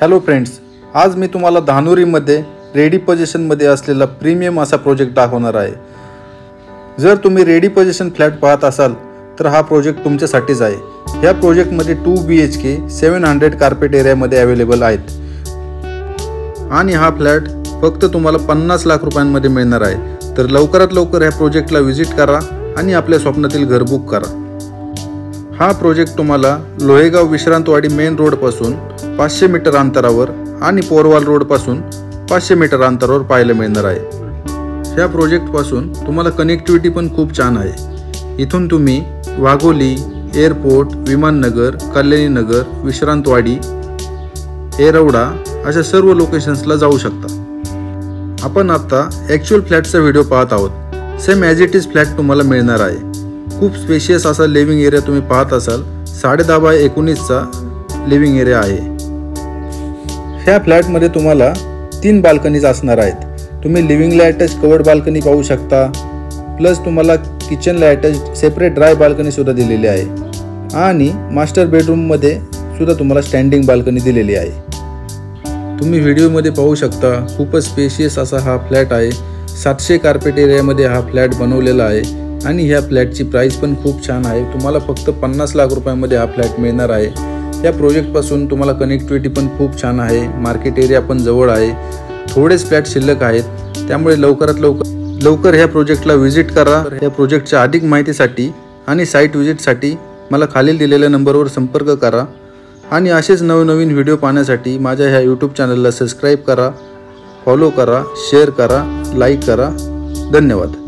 Hello friends, आज मी तुम्हाला धानुरीमध्ये ready पोझिशनमध्ये असलेला प्रीमियम असा प्रोजेक्ट दाखवणार आहे। जर तुम्ही रेडी पोझिशन फ्लॅट पाहत असाल तर हा प्रोजेक्ट तुमच्यासाठीच आहे। या प्रोजेक्टमध्ये 2 BHK 700 कार्पेट एरियामध्ये अवेलेबल आहेत आणि हा फ्लॅट फक्त तुम्हाला 50 लाख रुपयांमध्ये मिळणार आहे। तर लवकरात लवकर ह्या प्रोजेक्टला व्हिजिट करा आणि आपल्या स्वप्नातील घर बुक करा। हा प्रोजेक्ट तुम्हाला लोहेगाव विश्रांतवाडी मेन रोड पासून 500 मीटर अंतरावर आणि पोरवाल रोड पासून 500 मीटर अंतरावर पाहायला मिळणार आहे। या प्रोजेक्ट पासून तुम्हाला कनेक्टिव्हिटी पण खूप छान आहे। इथून तुम्ही वाघोली, एअरपोर्ट, विमाननगर, कल्याणीनगर, विश्रांतवाडी, एरवडा अशा सर्व लोकेशन्सला जाऊ शकता। आपण आता ॲक्च्युअल फ्लॅटचा व्हिडिओ पाहत आहोत। Same as it is flat तुम्हाला मिळणार आहे। खूप स्पेशियस असा लिव्हिंग एरिया तुम्ही पाहत असाल। 10.5 बाय 19चा लिव्हिंग एरिया आहे। ह्या फ्लॅटमध्ये तुम्हाला 3 बाल्कनीज असणार आहेत। तुम्ही लिव्हिंगला अटॅच कवर्ड बाल्कनी पाहू शकता, प्लस तुम्हाला किचनला अटॅच सेपरेट ड्राय बाल्कनी सुद्धा दिलेली आहे आणि मास्टर बेडरूममध्ये सुद्धा तुम्हाला स्टँडिंग बाल्कनी दिलेली आहे। तुम्ही व्हिडिओमध्ये पाहू शकता खूपच स्पेशियस असा हा फ्लॅट आहे। 700 कार्पेट एरियामध्ये हा फ्लॅट बनवलेला आहे आणि ह्या फ्लॅटची प्राइस पण खूप छान आहे। तुम्हाला फक्त 50 लाख रुपयांमध्ये हा फ्लॅट मिळणार आहे। या प्रोजेक्टपासून तुम्हाला कनेक्टिव्हिटी पण खूप छान आहे। मार्केट एरिया पण जवळ आहे। थोडेच फ्लॅट शिल्लक आहेत, त्यामुळे लवकरात लवकर ह्या प्रोजेक्टला व्हिजिट करा। या प्रोजेक्टच्या अधिक माहितीसाठी आणि साईट व्हिजिटसाठी मला खालील दिलेल्या नंबरवर संपर्क करा आणि असेच नवनवीन व्हिडिओ पाहण्यासाठी माझ्या ह्या यूट्यूब चॅनलला सबस्क्राईब करा, फॉलो करा, शेअर करा, लाईक करा। धन्यवाद।